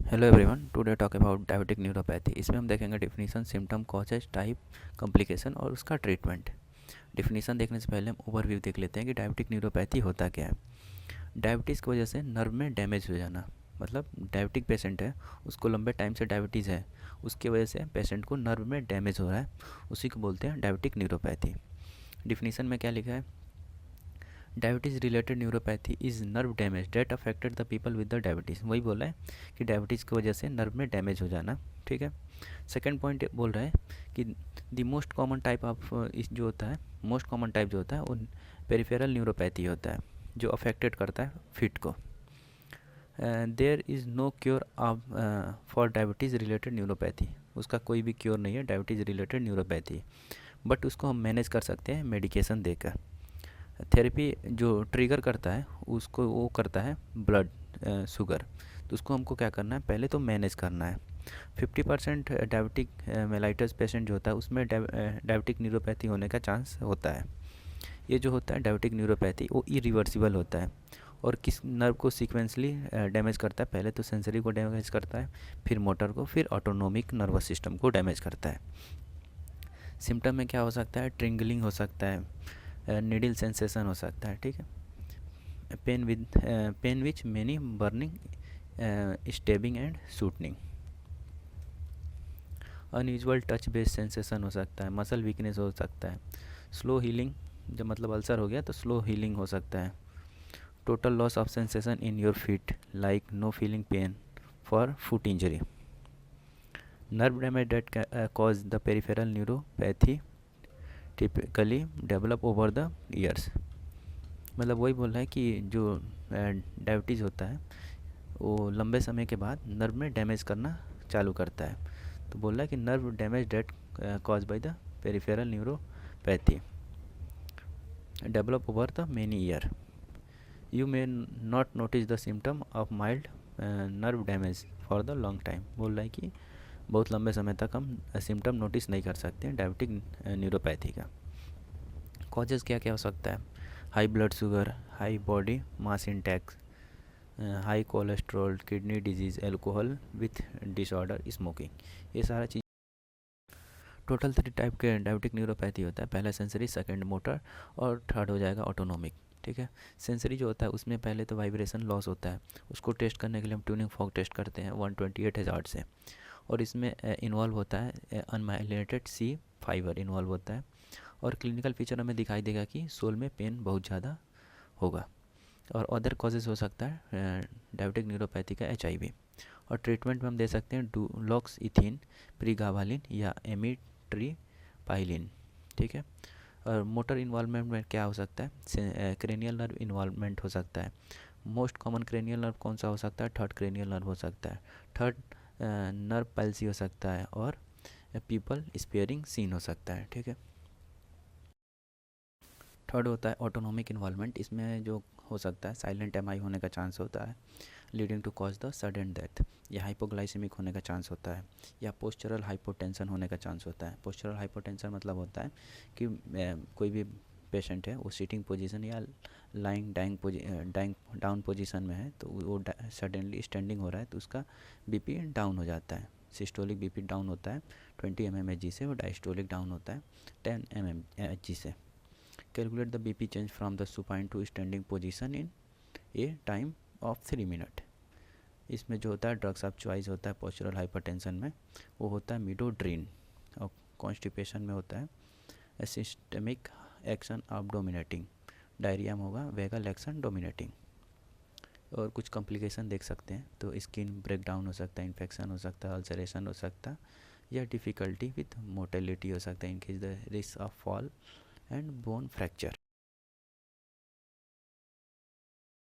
Hello everyone, today talk about diabetic neuropathy. इसमें हम देखेंगे definition, symptom, causes, type, complication और उसका ट्रीटमेंट। डिफिनीशन देखने से पहले हम ओवरव्यू देख लेते हैं कि डायबिटिक न्यूरोपैथी होता क्या है। डायबिटीज़ की वजह से नर्व में डैमेज हो जाना, मतलब डायबिटिक पेशेंट है, उसको लंबे टाइम से डायबिटीज़ है, उसकी वजह से पेशेंट को नर्व में डैमेज हो रहा है, उसी को बोलते हैं डायबिटिक न्यूरोपैथी। डिफिनीशन में क्या लिखा है? Diabetes related neuropathy is nerve damage that affected the people with the diabetes. वही बोला है कि डायबिटीज़ की वजह से नर्व में डैमेज हो जाना। ठीक है। सेकंड पॉइंट बोल रहा है कि the most common type of इस जो होता है, मोस्ट कॉमन टाइप जो होता है वो पेरिफेरल न्यूरोपैथी होता है, जो अफेक्टेड करता है फिट को। There is no cure for diabetes related neuropathy. उसका कोई भी क्योर नहीं है डायबिटीज़ रिलेटेड न्यूरोपैथी, बट उसको हम मैनेज कर सकते हैं मेडिकेशन देकर। थेरेपी जो ट्रिगर करता है उसको वो करता है ब्लड शुगर, तो उसको हमको क्या करना है, पहले तो मैनेज करना है। 50% डायबिटिक मेलाइटस पेशेंट जो होता है उसमें डायबिटिक न्यूरोपैथी होने का चांस होता है। ये जो होता है डायबिटिक न्यूरोपैथी वो इरिवर्सिबल होता है और किस नर्व को सीक्वेंसली डैमेज करता है। पहले तो सेंसरी को डैमेज करता है, फिर मोटर को, फिर ऑटोनोमिक नर्वस सिस्टम को डैमेज करता है। सिम्टम में क्या हो सकता है? ट्रिंगलिंग हो सकता है, नीडल सेंसेशन हो सकता है। ठीक है। Pain which many burning, stabbing and shooting. Unusual touch based sensation हो सकता है, मसल वीकनेस हो सकता है, स्लो हीलिंग, जब मतलब अल्सर हो गया तो स्लो हीलिंग हो सकता है। Total loss of sensation in your feet, like no feeling pain for foot injury. Nerve damage that cause the peripheral neuropathy typically develop over the years. मतलब वही बोल रहा है कि जो डायबिटीज़ होता है वो लंबे समय के बाद नर्व में डैमेज करना चालू करता है। तो बोल रहा है कि nerve damage that cause by the peripheral neuropathy develop over the many year. You may not notice the symptom of mild nerve damage for the long time. बोल रहा है कि बहुत लंबे समय तक हम सिम्टम नोटिस नहीं कर सकते हैं डायबिटिक न्यूरोपैथी का। कॉजेज़ क्या क्या हो सकता है? High blood sugar, high body mass index, high cholesterol, kidney disease, alcohol with disorder, smoking, ये सारा चीज़। टोटल 3 टाइप के डायबिटिक न्यूरोपैथी होता है। पहला सेंसरी, सेकंड मोटर और थर्ड हो जाएगा ऑटोनोमिक। ठीक है। सेंसरी जो होता है उसमें पहले तो वाइब्रेशन लॉस होता है, उसको टेस्ट करने के लिए हम ट्यूनिंग फॉर्क टेस्ट करते हैं 128 हज़ार्ड से। और इसमें इन्वॉल्व होता है अनमाइलिनेटेड सी फाइबर इन्वॉल्व होता है। और क्लिनिकल फीचर हमें दिखाई देगा कि सोल में पेन बहुत ज़्यादा होगा। और अदर कॉजेज़ हो सकता है डायबिटिक न्यूरोपैथी का HIV। और ट्रीटमेंट में हम दे सकते हैं डुलॉक्स इथिन, प्रीगाबालिन या एमिट्रीपाइलिन। ठीक है। और मोटर इन्वॉल्वमेंट में क्या हो सकता है? क्रेनियल नर्व इन्वॉल्वमेंट हो सकता है। मोस्ट कॉमन क्रेनियल नर्व कौन सा हो सकता है? थर्ड क्रेनियल नर्व हो सकता है। थर्ड नर्व पैल्सी हो सकता है और पीपल स्पेयरिंग सीन हो सकता है। ठीक है। थर्ड होता है ऑटोनोमिक इन्वॉल्वमेंट। इसमें जो हो सकता है साइलेंट MI होने का चांस होता है, leading to cause the sudden death, या हाइपोग्लाइसेमिक होने का चांस होता है, या पोस्चरल हाइपोटेंशन होने का चांस होता है। पोस्चरल हाइपोटेंशन मतलब होता है कि कोई भी पेशेंट है वो सीटिंग पोजीशन या लाइंग डाइंग डाउन पोजीशन में है, तो वो सडनली स्टैंडिंग हो रहा है तो उसका BP डाउन हो जाता है। सिस्टोलिक BP डाउन होता है 20 mmHg से, और डायस्टोलिक डाउन होता है 10 mmHg से। Calculate the BP change from the supine to standing position in a time of 3 minute. इसमें जो होता है ड्रग्स ऑफ चॉइस होता है पोस्चरल हाइपरटेंशन में, वो होता है मिडोड्रीन। और कॉन्स्टिपेशन में होता है systemic action of dominating. Diarrhoea में होगा वेगल एक्शन डोमिनेटिंग। और कुछ कॉम्प्लिकेशन देख सकते हैं तो स्किन ब्रेकडाउन हो सकता है, इन्फेक्शन हो सकता है, अल्सरेशन हो सकता है, या डिफ़िकल्टी विथ मोटेलिटी हो सकता है, in case the risk of fall and bone fracture.